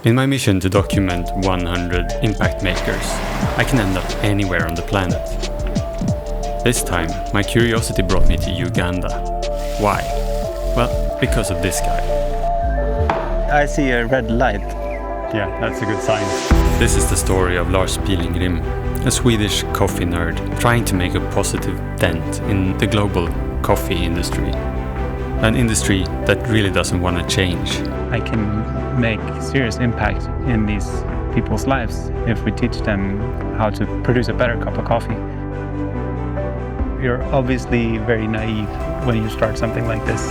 In my mission to document 100 impact makers, I can end up anywhere on the planet. This time, my curiosity brought me to Uganda. Why? Well, because of this guy. I see a red light. Yeah, that's a good sign. This is the story of Lars Pilengrim, a Swedish coffee nerd trying to make a positive dent in the global coffee industry. An industry that really doesn't want to change. I can make serious impact in these people's lives if we teach them how to produce a better cup of coffee. You're obviously very naive when you start something like this.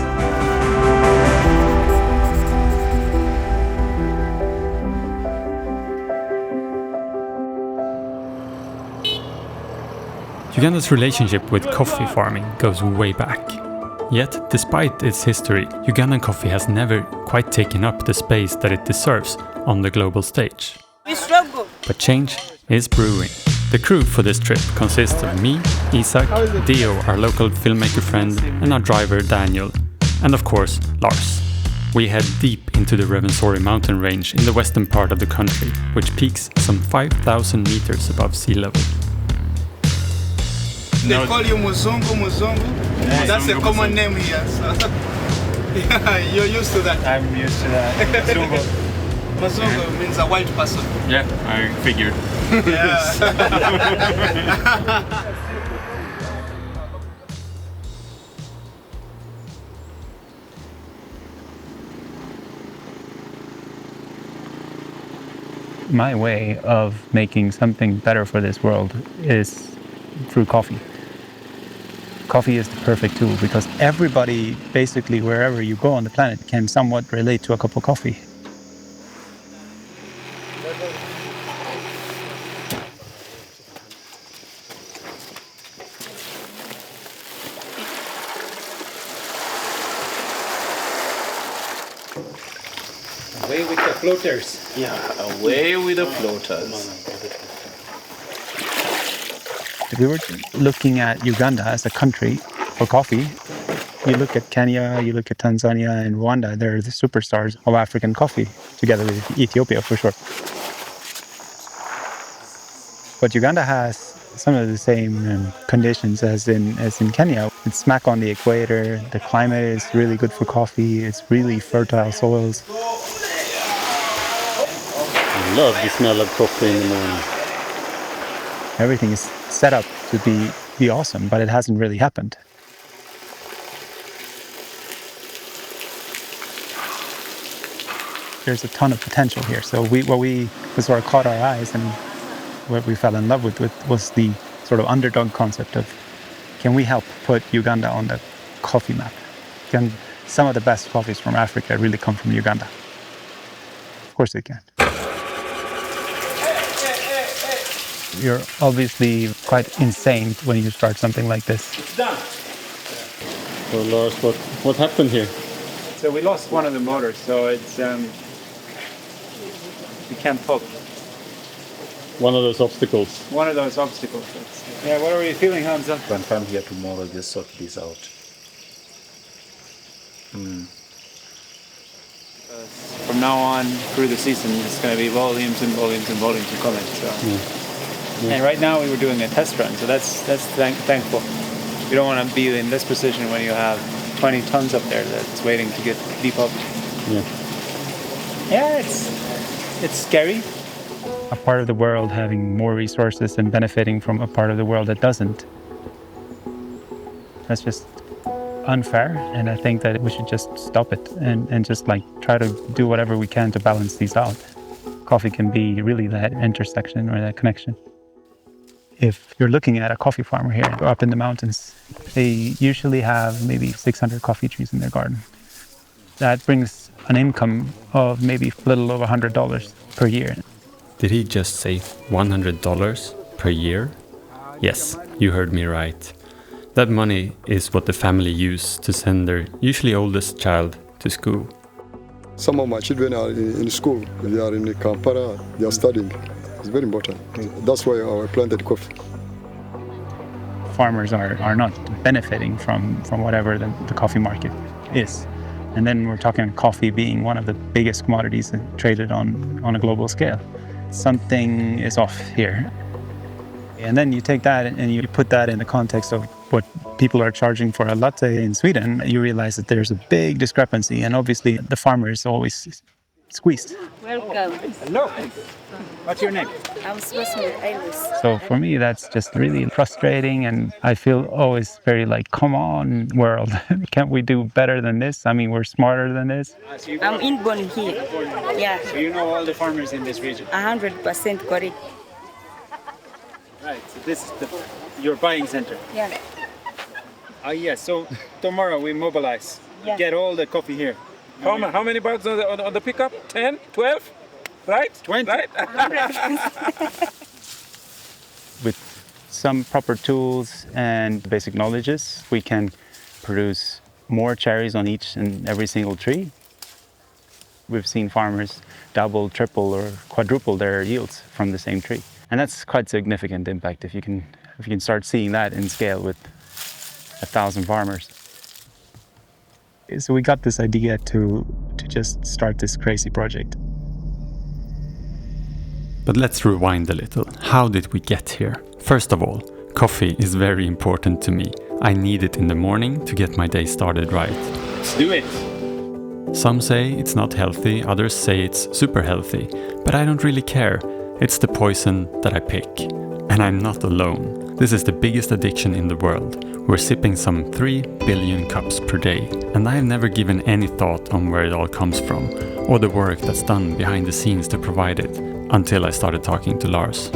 Uganda's relationship with coffee farming goes way back. Yet, despite its history, Ugandan coffee has never quite taken up the space that it deserves on the global stage. We struggle. But change is brewing. The crew for this trip consists of me, Isak, Dio, our local filmmaker friend, and our driver Daniel, and of course, Lars. We head deep into the Rwenzori mountain range in the western part of the country, which peaks some 5,000 meters above sea level. They call you Muzungu. Yeah, that's a common name here. So. Yeah, you're used to that. I'm used to that. Muzungu means a white person. Yeah, I figured. Yeah. My way of making something better for this world is through coffee. Coffee is the perfect tool because everybody, basically wherever you go on the planet, can somewhat relate to a cup of coffee. Away with the floaters. Yeah, away with the floaters. If we were looking at Uganda as a country for coffee, you look at Kenya, you look at Tanzania and Rwanda, they're the superstars of African coffee, together with Ethiopia for sure. But Uganda has some of the same conditions as in Kenya. It's smack on the equator, the climate is really good for coffee, it's really fertile soils. I love the smell of coffee in the morning. Everything is set up to be awesome, but it hasn't really happened. There's a ton of potential here. So what sort of caught our eyes and what we fell in love with was the sort of underdog concept of, can we help put Uganda on the coffee map? Can some of the best coffees from Africa really come from Uganda? Of course they can. You're obviously quite insane when you start something like this. It's done. So Lars, what happened here? So we lost one of the motors, so it's we can't pull. One of those obstacles. One of those obstacles. Yeah, what are you feeling, Hamza? When come here tomorrow, just sort this out. From now on, through the season, it's going to be volumes and volumes and volumes of coming. So. And right now we were doing a test run, so that's thankful. You don't want to be in this position when you have 20 tons up there that's waiting to get deep up. Yeah, it's scary. A part of the world having more resources and benefiting from a part of the world that doesn't. That's just unfair, and I think that we should just stop it and just try to do whatever we can to balance these out. Coffee can be really that intersection or that connection. If you're looking at a coffee farmer here up in the mountains, they usually have maybe 600 coffee trees in their garden. That brings an income of maybe a little over $100 per year. Did he just say $100 per year? Yes, you heard me right. That money is what the family use to send their usually oldest child to school. Some of my children are in school. They are in Kampala. They are studying. It's very important. That's why I planted coffee. Farmers are not benefiting from whatever the coffee market is. And then we're talking coffee being one of the biggest commodities traded on a global scale. Something is off here. And then you take that and you put that in the context of what people are charging for a latte in Sweden. You realize that there's a big discrepancy, and obviously the farmer is always squeezed. Welcome. Hello. What's your name? I'm Rwenzori Mountains. So for me, that's just really frustrating, and I feel always very like, come on, world, can't we do better than this? I mean, we're smarter than this. I'm inborn here. Yeah. So you know all the farmers in this region? 100% correct. Right, so this is your buying center. Yeah. Yes, so tomorrow we mobilize, Yeah. get all the coffee here. How many bags on the pickup? 10, 12, right? 20. Right? With some proper tools and basic knowledges, we can produce more cherries on each and every single tree. We've seen farmers double, triple, or quadruple their yields from the same tree. And that's quite significant impact if you can start seeing that in scale with 1,000 farmers. So we got this idea to just start this crazy project. But let's rewind a little. How did we get here? First of all, coffee is very important to me. I need it in the morning to get my day started right. Let's do it! Some say it's not healthy, others say it's super healthy. But I don't really care. It's the poison that I pick. And I'm not alone. This is the biggest addiction in the world. We're sipping some 3 billion cups per day. And I've never given any thought on where it all comes from, or the work that's done behind the scenes to provide it, until I started talking to Lars.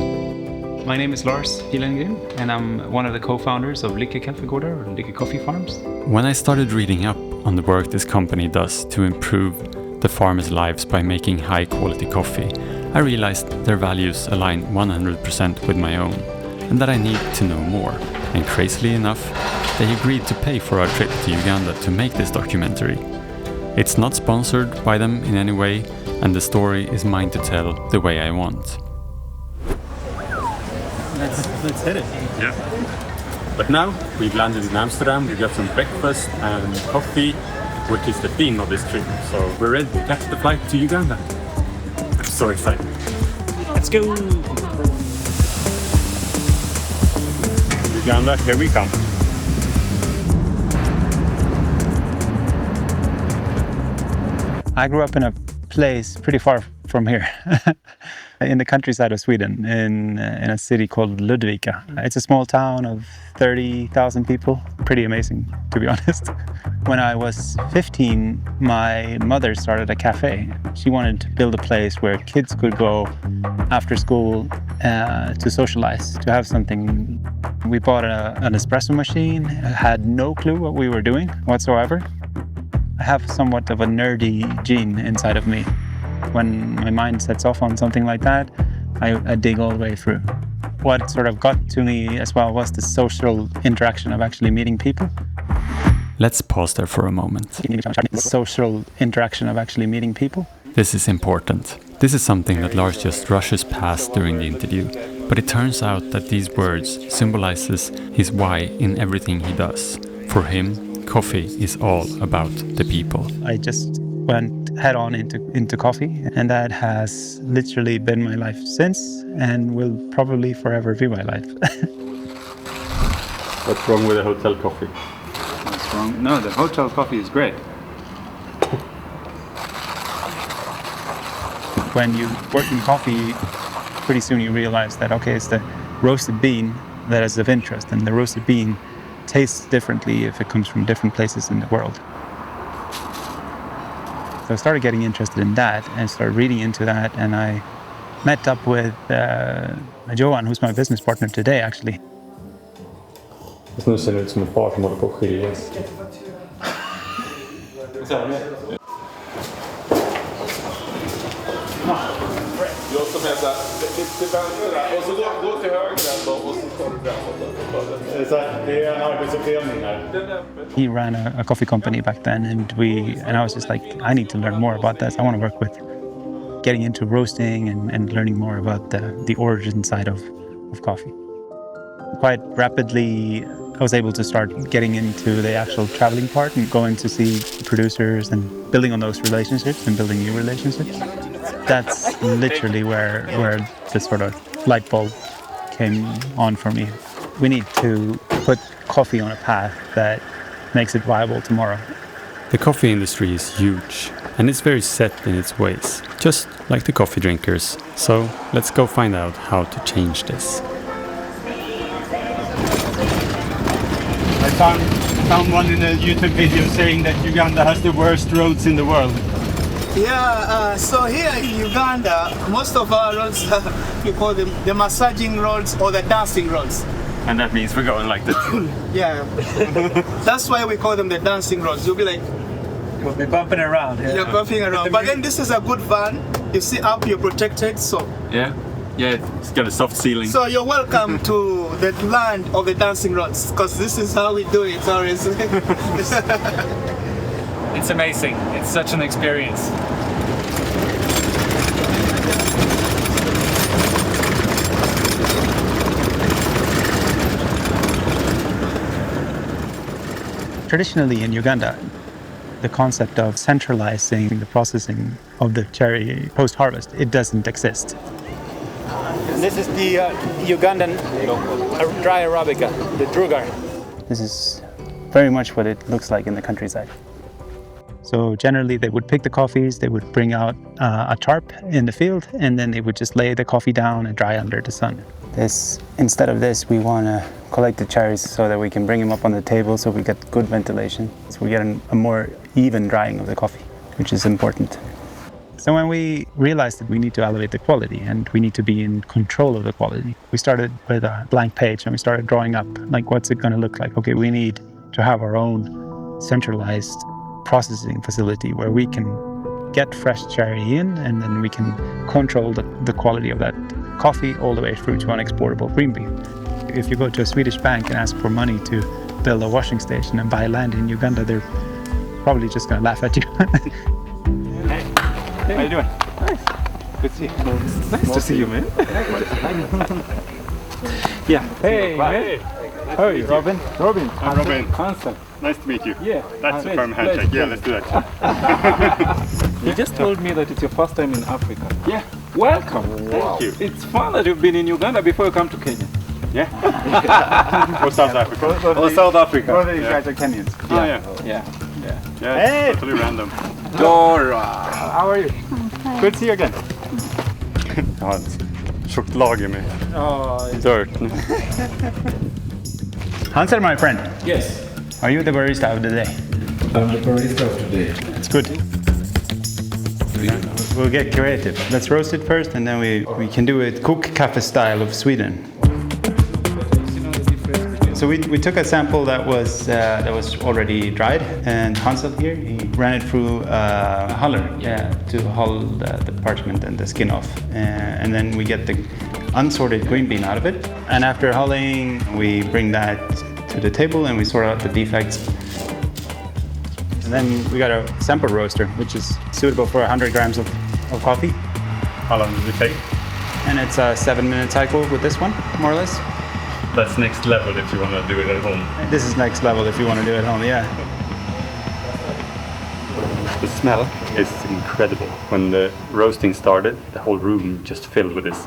My name is Lars Pilengrim, and I'm one of the co-founders of Lycke Kaffegårdar, or Lycke Coffee Farms. When I started reading up on the work this company does to improve the farmers' lives by making high-quality coffee, I realized their values align 100% with my own, and that I need to know more. And crazily enough, they agreed to pay for our trip to Uganda to make this documentary. It's not sponsored by them in any way, and the story is mine to tell the way I want. Let's hit it. Yeah. But now we've landed in Amsterdam, we got some breakfast and coffee, which is the theme of this trip. So we're ready to catch the flight to Uganda. I'm so excited. Let's go! Uganda, here we come. I grew up in a place pretty far from here, in the countryside of Sweden, in a city called Ludvika. It's a small town of 30,000 people. Pretty amazing, to be honest. When I was 15, my mother started a cafe. She wanted to build a place where kids could go after school to socialize, to have something. We bought an espresso machine, had no clue what we were doing whatsoever. I have somewhat of a nerdy gene inside of me. When my mind sets off on something like that, I dig all the way through. What sort of got to me as well was the social interaction of actually meeting people. Let's pause there for a moment. The social interaction of actually meeting people. This is important. This is something that Lars just rushes past during the interview, but it turns out that these words symbolizes his why in everything he does. For him, coffee is all about the people. I just went head on into coffee, and that has literally been my life since, and will probably forever be my life. What's wrong with the hotel coffee? What's wrong? No, the hotel coffee is great. When you work in coffee, pretty soon you realize that, okay, it's the roasted bean that is of interest, and the roasted bean tastes differently if it comes from different places in the world. So I started getting interested in that and started reading into that, and I met up with Johan, who's my business partner today, actually. Nu ser det ut som ett par som håller på att skiljas. Jag som är såhär, till vänster där. Och så gå till höger ändå och så tar du framåt. Det är en arbetsuppdelning här. He ran a coffee company back then, and I was just like, I need to learn more about this. I want to work with getting into roasting and learning more about the origin side of coffee. Quite rapidly, I was able to start getting into the actual traveling part and going to see producers and building on those relationships and building new relationships. That's literally where the sort of light bulb came on for me. We need to put coffee on a path that makes it viable tomorrow. The coffee industry is huge, and it's very set in its ways, just like the coffee drinkers. So let's go find out how to change this. I found one in a YouTube video saying that Uganda has the worst roads in the world. Yeah, so here in Uganda, most of our roads, we call them the massaging roads or the dancing roads. And that means we're going like this. Yeah, that's why we call them the dancing roads. You'll be like, We'll be bumping around. Yeah. you're bumping around. But then this is a good van. You see up, you're protected, so. Yeah, it's got a soft ceiling. So you're welcome to the land of the dancing roads, because this is how we do it always. It's amazing. It's such an experience. Traditionally in Uganda, the concept of centralizing the processing of the cherry post-harvest, it doesn't exist. This is the Ugandan dry Arabica, the Drugar. This is very much what it looks like in the countryside. So generally they would pick the coffees, they would bring out a tarp in the field, and then they would just lay the coffee down and dry under the sun. Instead of this, we want to collect the cherries so that we can bring them up on the table so we get good ventilation. So we get a more even drying of the coffee, which is important. So when we realized that we need to elevate the quality and we need to be in control of the quality, we started with a blank page and we started drawing up, like, what's it going to look like? Okay, we need to have our own centralized processing facility where we can get fresh cherry in, and then we can control the quality of that coffee all the way through to an exportable green bean. If you go to a Swedish bank and ask for money to build a washing station and buy land in Uganda, they're probably just going to laugh at you. Hey, how you doing? Nice. Good to see you. Nice to see you, man. Yeah. Hey, man. How are you, Robin? Robin. I'm Robin. Hansen. Nice to meet you. Yeah. That's a firm handshake. Yeah, let's do that. You just told me that it's your first time in Africa. Yeah. Welcome. Thank you. It's fun that you've been in Uganda before you come to Kenya. Yeah. Or South Africa. Or South Africa. Both of these guys are Kenyans. Oh, yeah. Yeah. Yeah, Hey! totally random. Dora. How are you? Good to see you again. Jag har ett tjockt lager med dirt nu. Hansen, my friend, Yes. are you the barista of the day? I'm the barista of today. That's good. We'll get creative. Let's roast it first, and then we can do it cook cafe style of Sweden. So we took a sample that was already dried, and Hansel here, he ran it through a huller, to hull the parchment and the skin off, and then we get the unsorted green bean out of it. And after hulling, we bring that to the table and we sort out the defects. And then we got a sample roaster, which is suitable for 100 grams of coffee. How long does it take? And it's a 7-minute cycle with this one, more or less. That's next level if you want to do it at home. This is next level if you want to do it at home, yeah. The smell is incredible. When the roasting started, the whole room just filled with this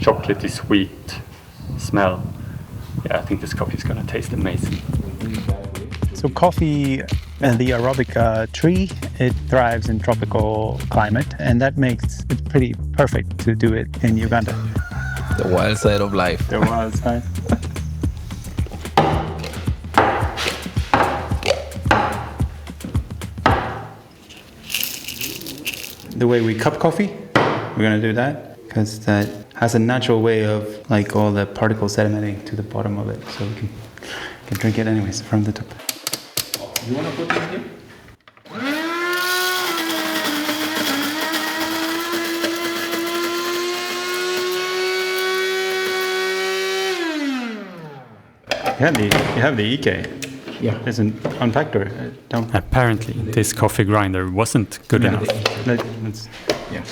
chocolatey sweet smell. Yeah, I think this coffee is going to taste amazing. So coffee, the Arabica tree, it thrives in tropical climate, and that makes it pretty perfect to do it in Uganda. The wild side of life. The wild side. The way we cup coffee, we're going to do that because that has a natural way of like all the particles sedimenting to the bottom of it, so we can drink it anyways from the top. You want to put it here? You have the EK. Yeah. There's an unfactor. Don't. Apparently, this coffee grinder wasn't good enough. Let's. Yeah.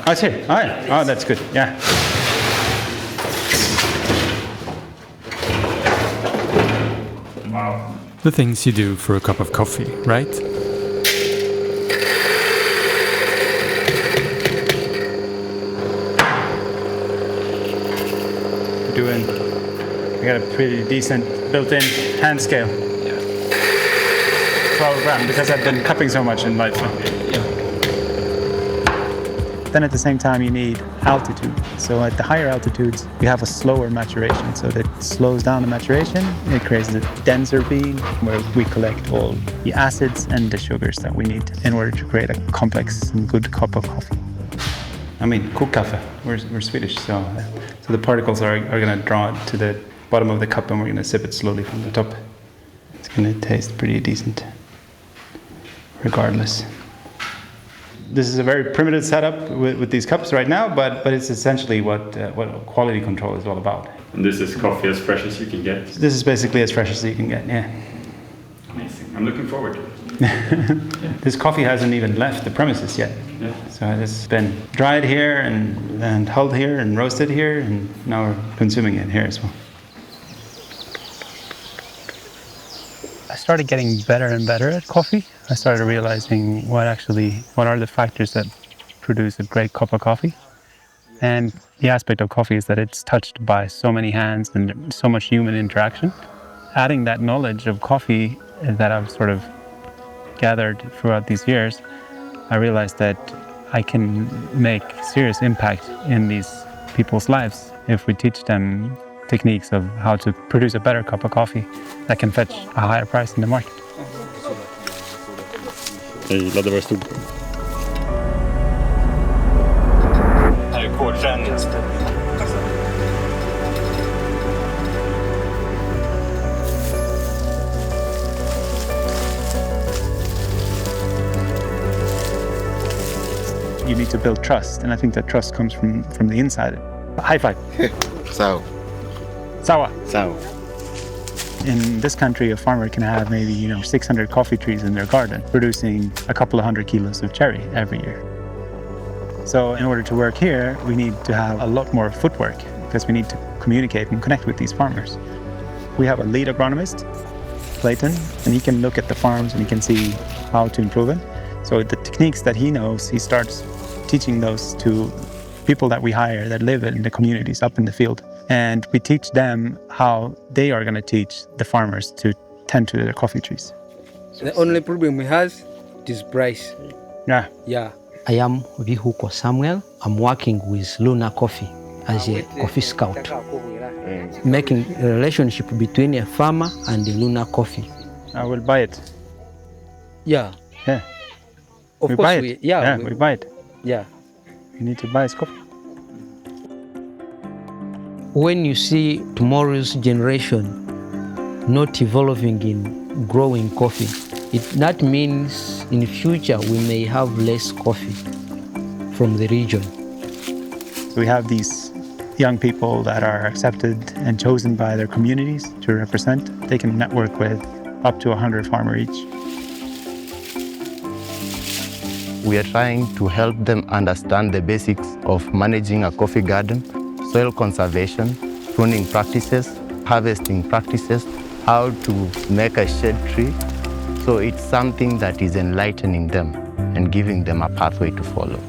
Oh, it's here. Oh, yeah. Oh, that's good. Yeah. The things you do for a cup of coffee, right? We got a pretty decent built-in hand scale. 12 gram, because I've been cupping so much in life. Then at the same time you need altitude. So at the higher altitudes you have a slower maturation. So that slows down the maturation. It creates a denser bean where we collect all the acids and the sugars that we need in order to create a complex and good cup of coffee. I mean, kokkaffe. We're Swedish, so the particles are going to draw it to the bottom of the cup and we're going to sip it slowly from the top. It's going to taste pretty decent, regardless. This is a very primitive setup with these cups right now, but it's essentially what quality control is all about. And this is coffee as fresh as you can get? This is basically as fresh as you can get, yeah. Amazing. I'm looking forward. This coffee hasn't even left the premises yet. Yeah. So it's been dried here and hulled here and roasted here, and now we're consuming it here as well. I started getting better and better at coffee. I started realizing what are the factors that produce a great cup of coffee. And the aspect of coffee is that it's touched by so many hands and so much human interaction. Adding that knowledge of coffee that I've sort of gathered throughout these years, I realized that I can make serious impact in these people's lives if we teach them techniques of how to produce a better cup of coffee that can fetch a higher price in the market. Jag gillade vad det stod på. Här är kodträning. You need to build trust, and I think that trust comes from the inside. High five. Sawa. Sawa. Sawa. In this country, a farmer can have maybe 600 coffee trees in their garden, producing a couple of 100 kilos of cherry every year. So in order to work here, we need to have a lot more footwork because we need to communicate and connect with these farmers. We have a lead agronomist, Clayton, and he can look at the farms and he can see how to improve it. So the techniques that he knows, he starts teaching those to people that we hire that live in the communities up in the field. And we teach them how they are going to teach the farmers to tend to their coffee trees. The only problem we have is price. Yeah. Yeah. I am Vihuko Samuel. I'm working with Luna Coffee as a coffee scout, making a relationship between a farmer and the Luna Coffee. I will buy it. Yeah. Yeah. Of we course buy it. we We buy it. Yeah. You need to buy his coffee. When you see tomorrow's generation not evolving in growing coffee, that means in the future we may have less coffee from the region. We have these young people that are accepted and chosen by their communities to represent. They can network with up to 100 farmers each. We are trying to help them understand the basics of managing a coffee garden, soil conservation, pruning practices, harvesting practices, how to make a shade tree. So it's something that is enlightening them and giving them a pathway to follow.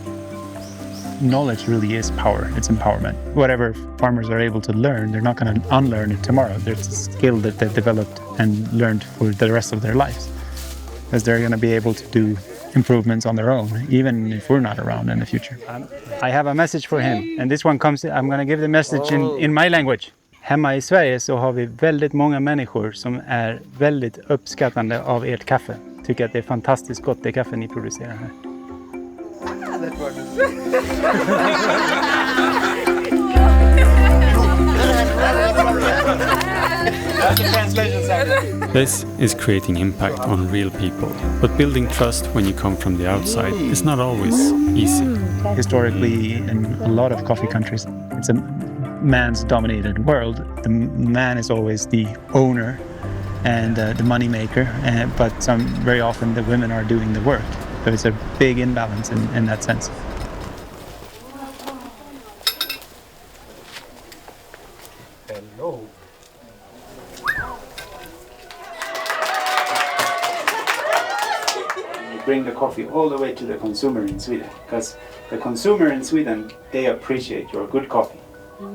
Knowledge really is power. It's empowerment. Whatever farmers are able to learn, they're not going to unlearn it tomorrow. There's a skill that they've developed and learned for the rest of their lives. Because they're going to be able to do improvements on their own, even if we're not around in the future. I have a message for him, and this one comes, I'm going to give the message in my language. Hemma I Sverige så har vi väldigt många människor som är väldigt uppskattande av ert kaffe. Tycker att det är fantastiskt gott det kaffe ni producerar här. This is creating impact on real people, but building trust when you come from the outside is not always easy. Historically, in a lot of coffee countries, it's a man's dominated world. The man is always the owner and the money maker, but very often the women are doing the work. So it's a big imbalance in that sense. Hello. bring the coffee all the way to the consumer in Sweden, because the consumer in Sweden, they appreciate your good coffee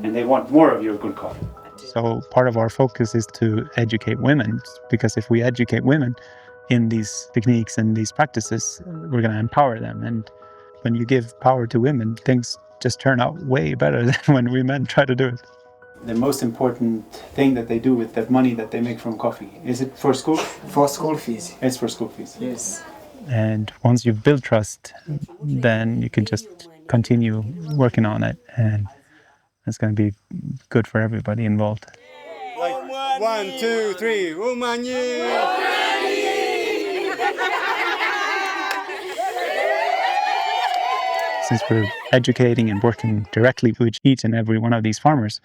and they want more of your good coffee. So part of our focus is to educate women, because if we educate women in these techniques and these practices, we're going to empower them. And when you give power to women, things just turn out way better than when we men try to do it. The most important thing that they do with that money that they make from coffee, is it for school? For school fees. It's for school fees. Yes. And once you've built trust, then you can just continue working on it, and it's going to be good for everybody involved. Like 1, 2, 3, Umanye! Since we're educating and working directly with each and every one of these farmers,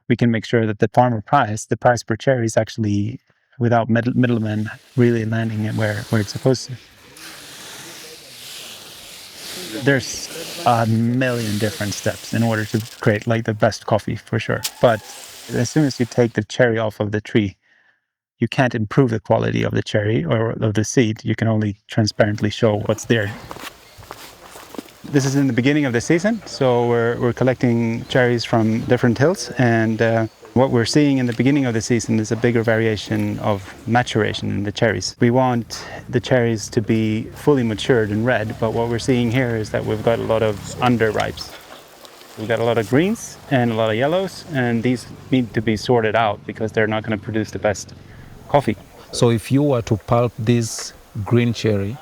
we can make sure that the farmer price, the price per cherry, is actually without middlemen really landing it where it's supposed to. There's a million different steps in order to create like the best coffee, for sure. But as soon as you take the cherry off of the tree, you can't improve the quality of the cherry or of the seed. You can only transparently show what's there. This is in the beginning of the season, so we're collecting cherries from different hills, and what we're seeing in the beginning of the season is a bigger variation of maturation in the cherries. We want the cherries to be fully matured and red, but what we're seeing here is that we've got a lot of underripes. We've got a lot of greens and a lot of yellows, and these need to be sorted out because they're not going to produce the best coffee. So if you were to pulp this green cherry,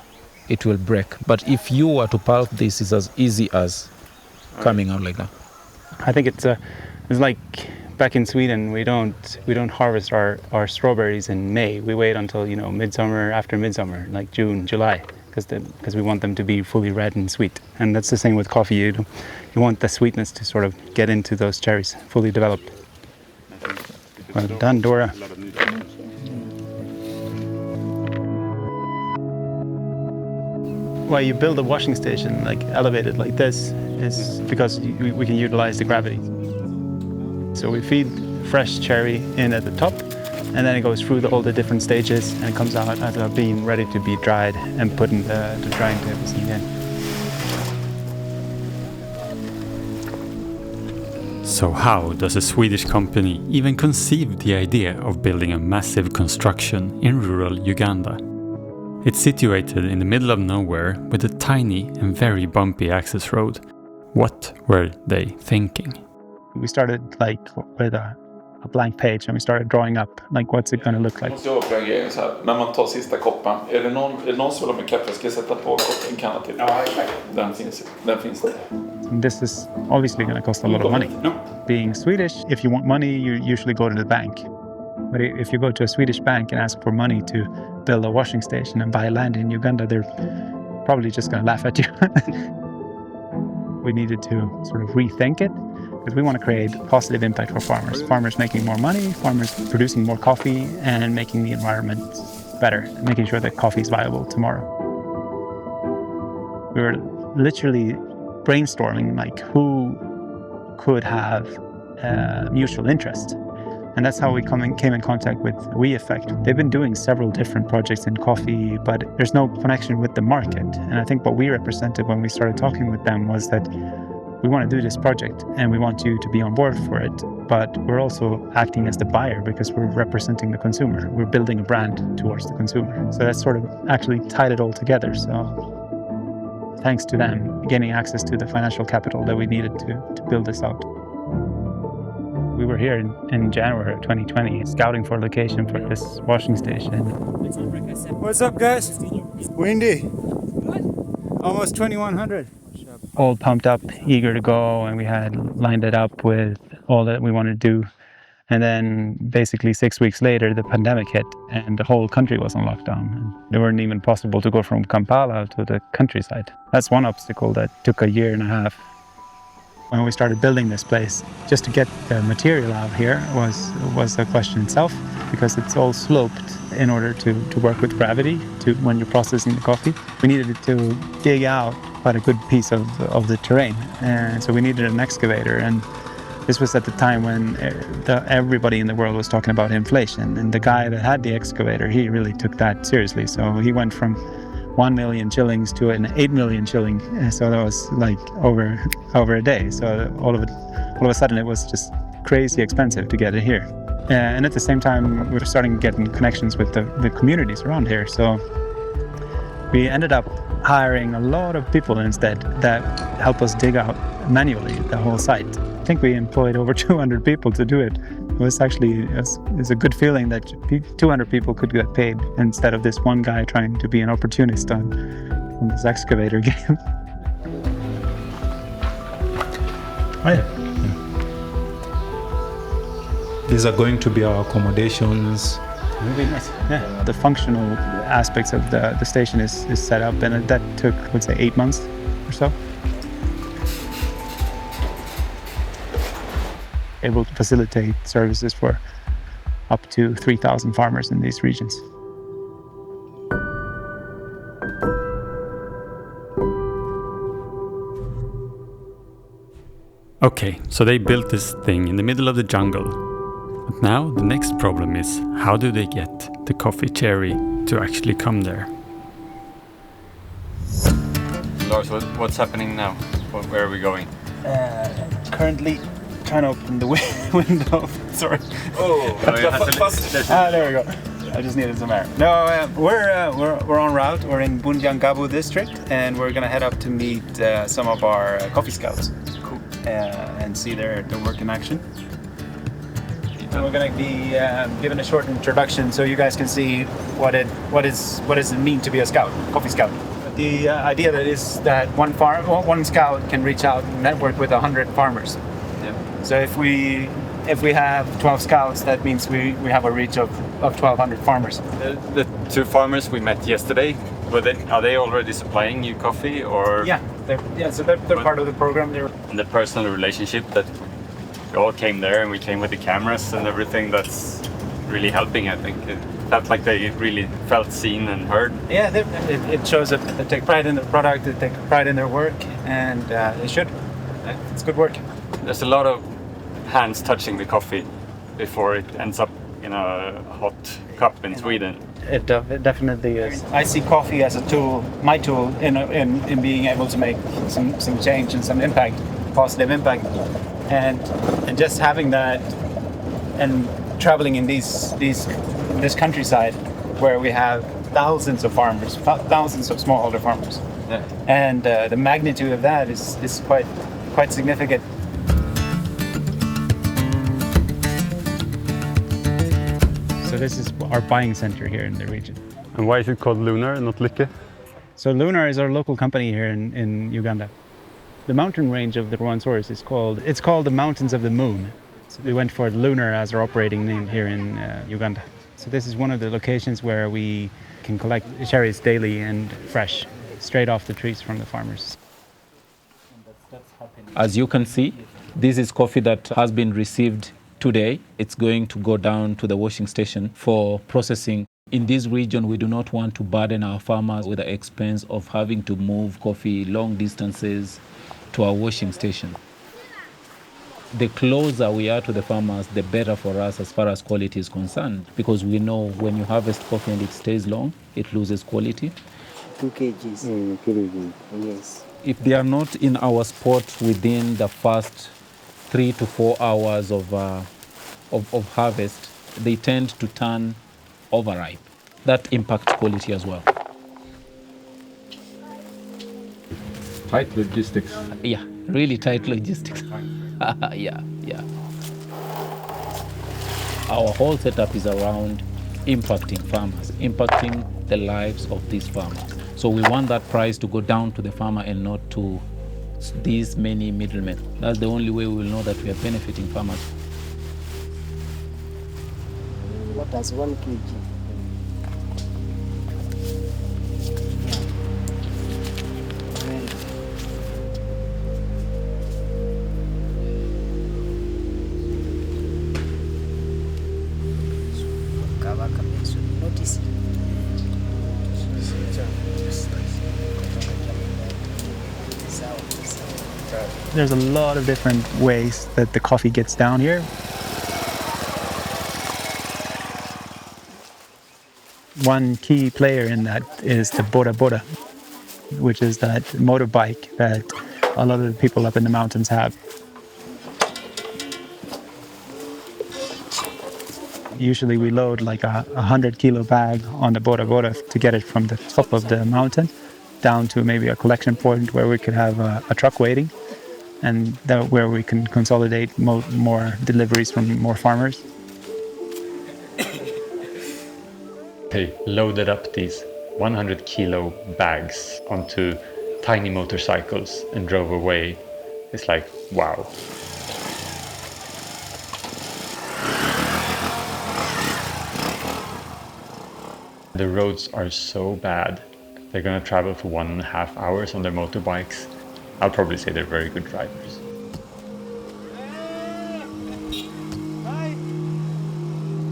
it will break. But if you were to pulp this, it's as easy as coming out like that. I think it's like back in Sweden, we don't harvest our strawberries in May. We wait until midsummer, after midsummer, like June, July, because we want them to be fully red and sweet. And that's the same with coffee. You want the sweetness to sort of get into those cherries, fully developed. Well done, Dora. Why you build a washing station like elevated like this is because we can utilize the gravity. So we feed fresh cherry in at the top, and then it goes through all the different stages and it comes out as a bean ready to be dried and put in the drying tables again. So how does a Swedish company even conceive the idea of building a massive construction in rural Uganda? It's situated in the middle of nowhere with a tiny and very bumpy access road. What were they thinking? We started with a blank page and we started drawing up what's it going to look like. Måste jag fråga en så här, när man tar sista koppen, är det någon som vill ha med kaffe ska sätta på en kanna till? Ja, exakt. Den finns det. This is obviously going to cost a lot of money. No. Being Swedish, if you want money, you usually go to the bank. But if you go to a Swedish bank and ask for money to build a washing station and buy land in Uganda, they're probably just going to laugh at you. We needed to sort of rethink it because we want to create positive impact for farmers. Farmers making more money, farmers producing more coffee and making the environment better, making sure that coffee is viable tomorrow. We were literally brainstorming who could have mutual interest. And that's how we came in contact with We Effect. They've been doing several different projects in coffee, but there's no connection with the market. And I think what we represented when we started talking with them was that we want to do this project and we want you to be on board for it, but we're also acting as the buyer because we're representing the consumer. We're building a brand towards the consumer. So that sort of actually tied it all together. So thanks to them, gaining access to the financial capital that we needed to build this out. We were here in January of 2020 scouting for a location for this washing station. What's up, guys? Windy. Almost 2100. All pumped up, eager to go, and we had lined it up with all that we wanted to do. And then basically 6 weeks later, the pandemic hit and the whole country was on lockdown. It weren't even possible to go from Kampala to the countryside. That's one obstacle that took a year and a half. When we started building this place, just to get the material out here was a question itself, because it's all sloped in order to work with gravity when you're processing the coffee. We needed to dig out quite a good piece of the terrain, and so we needed an excavator. And this was at the time when everybody in the world was talking about inflation, and the guy that had the excavator, he really took that seriously. So he went from 1 million shillings to an 8 million shilling. So that was like over a day. So all of a sudden it was just crazy expensive to get it here. And at the same time, we were starting getting connections with the communities around here. So we ended up hiring a lot of people instead that help us dig out manually the whole site. I think we employed over 200 people to do it. It was actually it's a good feeling that 200 people could get paid instead of this one guy trying to be an opportunist on this excavator game. Oh, yeah. These are going to be our accommodations. Really nice. Yeah. The functional aspects of the station is set up, and that took, I would say, 8 months or so. Able to facilitate services for up to 3,000 farmers in these regions. Okay, so they built this thing in the middle of the jungle. But now the next problem is, how do they get the coffee cherry to actually come there? Lars, what's happening now? Where are we going? Currently trying to open the window. Sorry. Oh, there we go. I just needed some air. No, we're en route. We're in Bunjangabu district, and we're gonna head up to meet some of our coffee scouts. Cool. And see their work in action. And we're going to be given a short introduction so you guys can see what does it mean to be a scout, coffee scout. The idea that is that one scout can reach out and network with 100 farmers. Yeah. So if we have 12 scouts, that means we have a reach of 1,200 farmers. The two farmers we met yesterday, are they already supplying you coffee, or? Yeah, they're part of the program. And the personal relationship that we all came there, and we came with the cameras and everything, that's really helping. I think it felt like they really felt seen and heard. Yeah, it shows that they take pride in the product, they take pride in their work, and they should. It's good work. There's a lot of hands touching the coffee before it ends up in a hot cup in Sweden. It definitely is. I see coffee as a tool, my tool, in being able to make some change and some impact, positive impact. And just having that, and traveling in this countryside where we have thousands of farmers, thousands of smallholder farmers, yeah. And the magnitude of that is quite significant. So this is our buying center here in the region. And why is it called Lunar and not Lykke? So Lunar is our local company here in Uganda. The mountain range of the Rwenzori is called the Mountains of the Moon. So we went for Lunar as our operating name here in Uganda. So this is one of the locations where we can collect cherries daily and fresh, straight off the trees from the farmers. As you can see, this is coffee that has been received today. It's going to go down to the washing station for processing. In this region, we do not want to burden our farmers with the expense of having to move coffee long distances to our washing station. The closer we are to the farmers, the better for us as far as quality is concerned, because we know when you harvest coffee and it stays long, it loses quality. 2 kgs. Yes. If they are not in our spot within the first 3 to 4 hours of harvest, they tend to turn overripe. That impacts quality as well. Tight logistics. Yeah, really tight logistics. Yeah. Our whole setup is around impacting farmers, impacting the lives of these farmers. So we want that price to go down to the farmer and not to these many middlemen. That's the only way we will know that we are benefiting farmers. What does 1 kg? There's a lot of different ways that the coffee gets down here. One key player in that is the Bora Bora, which is that motorbike that a lot of the people up in the mountains have. Usually we load like a 100-kilo bag on the Bora Bora to get it from the top of the mountain down to maybe a collection point where we could have a truck waiting, and that where we can consolidate more deliveries from more farmers. They loaded up these 100-kilo bags onto tiny motorcycles and drove away. It's like, wow. The roads are so bad. They're gonna travel for 1.5 hours on their motorbikes. I'll probably say they're very good drivers.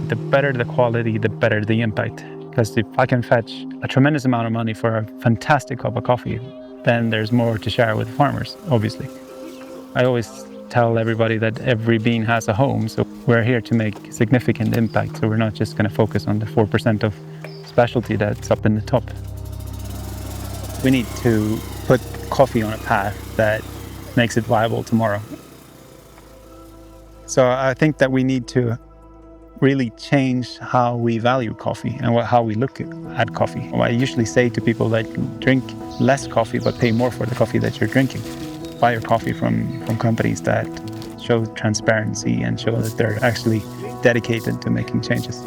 The better the quality, the better the impact. Because if I can fetch a tremendous amount of money for a fantastic cup of coffee, then there's more to share with farmers, obviously. I always tell everybody that every bean has a home, so we're here to make significant impact. So we're not just going to focus on the 4% of specialty that's up in the top. We need to put coffee on a path that makes it viable tomorrow. So I think that we need to really change how we value coffee and how we look at coffee. I usually say to people that drink less coffee but pay more for the coffee that you're drinking. Buy your coffee from companies that show transparency and show that they're actually dedicated to making changes.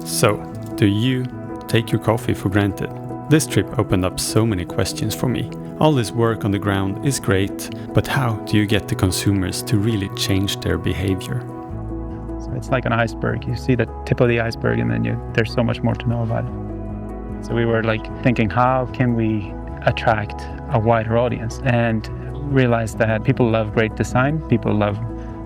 So, do you take your coffee for granted? This trip opened up so many questions for me. All this work on the ground is great, but how do you get the consumers to really change their behavior? So it's like an iceberg. You see the tip of the iceberg and then there's so much more to know about it. So we were like thinking, how can we attract a wider audience? And realized that people love great design, people love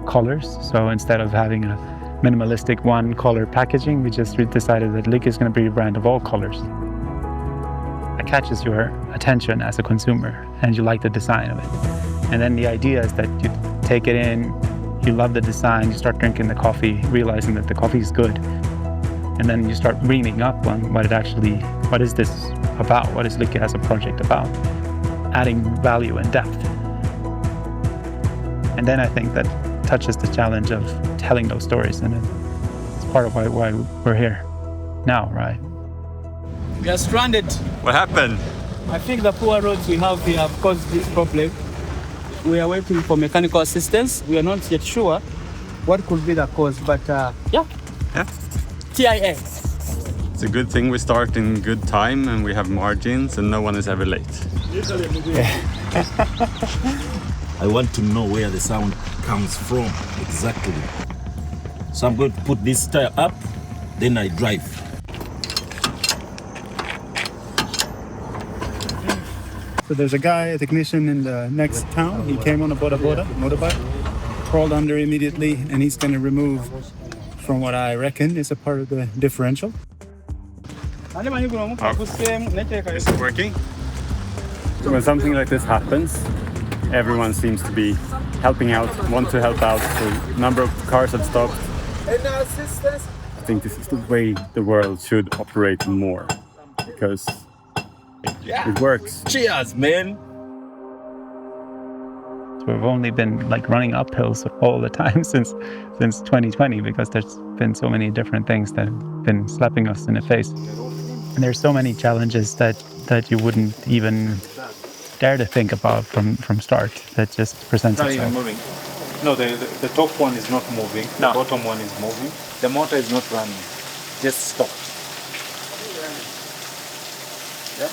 colors. So instead of having a minimalistic one color packaging, we just decided that Lick is going to be a brand of all colors. It catches your attention as a consumer and you like the design of it. And then the idea is that you take it in, you love the design, you start drinking the coffee, realizing that the coffee is good. And then you start reading up on what is this about? What is Lick as a project about? Adding value and depth. And then I think that touches the challenge of telling those stories, and it's part of why we're here now, right? We are stranded. What happened? I think the poor roads we have here have caused this problem. We are waiting for mechanical assistance. We are not yet sure what could be the cause, but yeah. TIA. It's a good thing we start in good time and we have margins and no one is ever late. I want to know where the sound comes from exactly. So I'm going to put this tire up, then I drive. So there's a guy, a technician in the next town. He came on a Bora Bora motorbike, crawled under immediately, and he's going to remove from what I reckon is a part of the differential. Is it working? When something like this happens, everyone seems to be helping out, want to help out. So a number of cars have stopped. I think this is the way the world should operate more, because it works. Cheers, man! So we've only been like running uphills all the time since 2020, because there's been so many different things that have been slapping us in the face. And there's so many challenges that you wouldn't even dare to think about from start, that just presents Not itself. even moving. No, the top one is not moving. No. The bottom one is moving. The motor is not running. Just stopped. Yeah.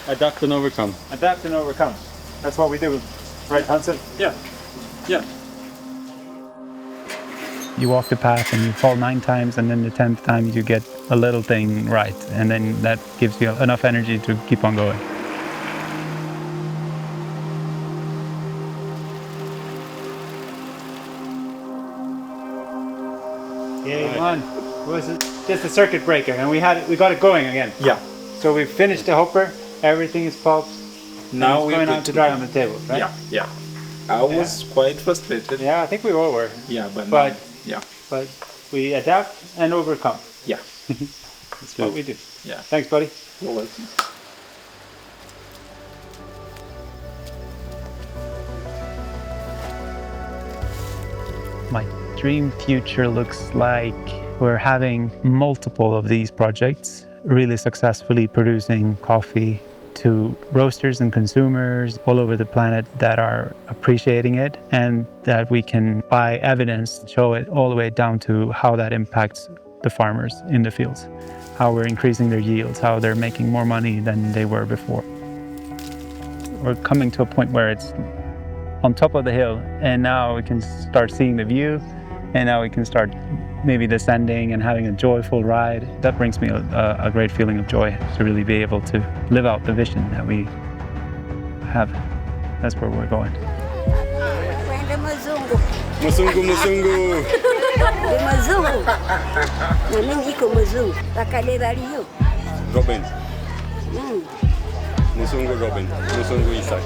Adapt and overcome. Adapt and overcome. That's what we do. Right, Hansen? Yeah. Yeah. You walk the path and you fall 9 times, and then the 10th time you get a little thing right, and then that gives you enough energy to keep on going. Yeah, come on. Was it just a circuit breaker, and we got it going again. Yeah. So we finished the hopper. Everything is popped. Now we're going out to dry on the table, right? Yeah. I was quite frustrated. Yeah, I think we all were. Yeah, but yeah. But we adapt and overcome. Yeah. That's what we do. Yeah. Thanks, buddy. You're welcome. My dream future looks like we're having multiple of these projects, really successfully producing coffee to roasters and consumers all over the planet that are appreciating it, and that we can, by evidence, show it all the way down to how that impacts the farmers in the fields, how we're increasing their yields, how they're making more money than they were before. We're coming to a point where it's on top of the hill, and now we can start seeing the view, and now we can start maybe descending and having a joyful ride. That brings me a great feeling of joy, to really be able to live out the vision that we have. That's where we're going. Muzungu, muzungu. Muzungu. Na mimi iko muzungu. Takalera liyo. Robin. Muzungu Robin. Muzungu Isaac.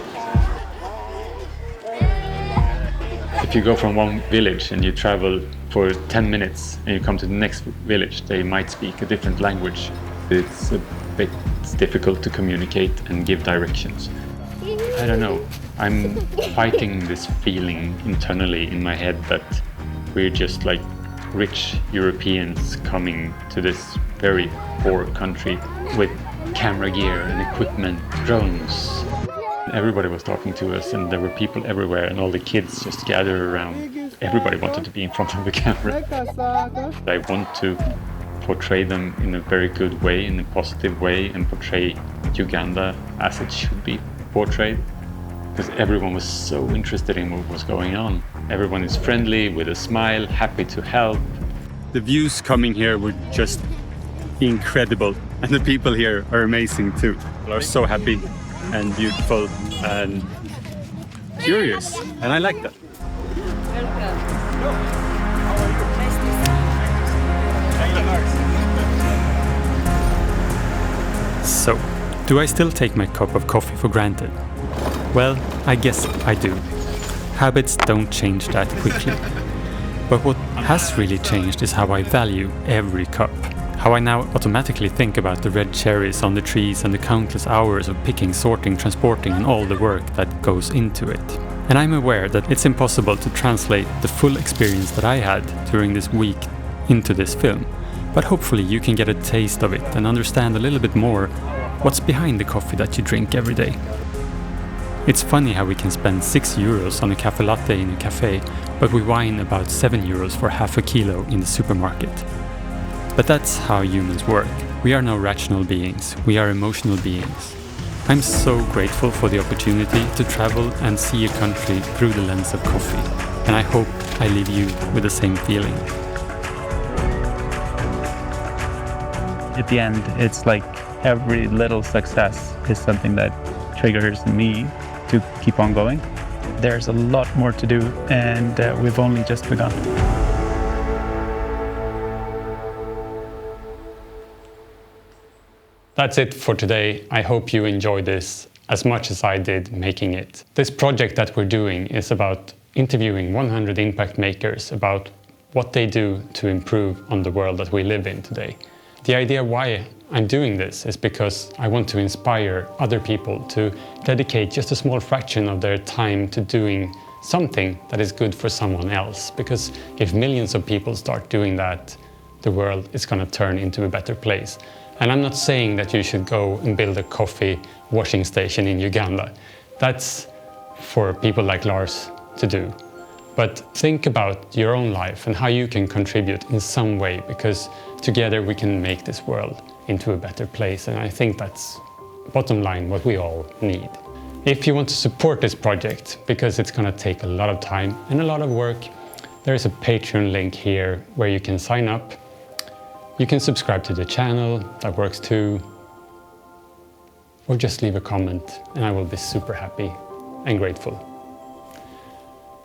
If you go from one village and you travel for 10 minutes and you come to the next village, they might speak a different language. It's a bit difficult to communicate and give directions. I don't know. I'm fighting this feeling internally in my head that we're just like rich Europeans coming to this very poor country with camera gear and equipment, drones. Everybody was talking to us, and there were people everywhere, and all the kids just gathered around. Everybody wanted to be in front of the camera. I want to portray them in a very good way, in a positive way, and portray Uganda as it should be portrayed. Because everyone was so interested in what was going on. Everyone is friendly, with a smile, happy to help. The views coming here were just incredible, and the people here are amazing too. They are so happy and beautiful and curious, and I like that. So, do I still take my cup of coffee for granted? Well, I guess I do. Habits don't change that quickly. But what has really changed is how I value every cup. How I now automatically think about the red cherries on the trees and the countless hours of picking, sorting, transporting and all the work that goes into it. And I'm aware that it's impossible to translate the full experience that I had during this week into this film. But hopefully you can get a taste of it and understand a little bit more what's behind the coffee that you drink every day. It's funny how we can spend €6 on a cafe latte in a cafe, but we whine about €7 for half a kilo in the supermarket. But that's how humans work. We are no rational beings, we are emotional beings. I'm so grateful for the opportunity to travel and see a country through the lens of coffee, and I hope I leave you with the same feeling. At the end, it's like every little success is something that triggers me to keep on going. There's a lot more to do, and we've only just begun. That's it for today. I hope you enjoyed this as much as I did making it. This project that we're doing is about interviewing 100 impact makers about what they do to improve on the world that we live in today. The idea why I'm doing this is because I want to inspire other people to dedicate just a small fraction of their time to doing something that is good for someone else. Because if millions of people start doing that, the world is going to turn into a better place. And I'm not saying that you should go and build a coffee washing station in Uganda. That's for people like Lars to do. But think about your own life and how you can contribute in some way, because together we can make this world into a better place. And I think that's, bottom line, what we all need. If you want to support this project, because it's going to take a lot of time and a lot of work, there's a Patreon link here where you can sign up. You can subscribe to the channel, that works too. Or just leave a comment and I will be super happy and grateful.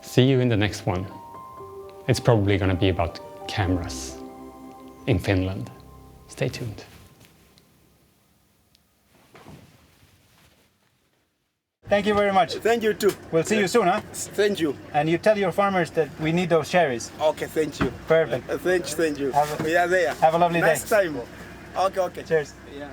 See you in the next one. It's probably going to be about cameras in Finland. Stay tuned. Thank you very much. Thank you too. We'll see you soon, huh? Thank you. And you tell your farmers that we need those cherries. Okay, thank you. Perfect. Thank you. We are there. Have a lovely day. Next time. Okay. Cheers. Yeah.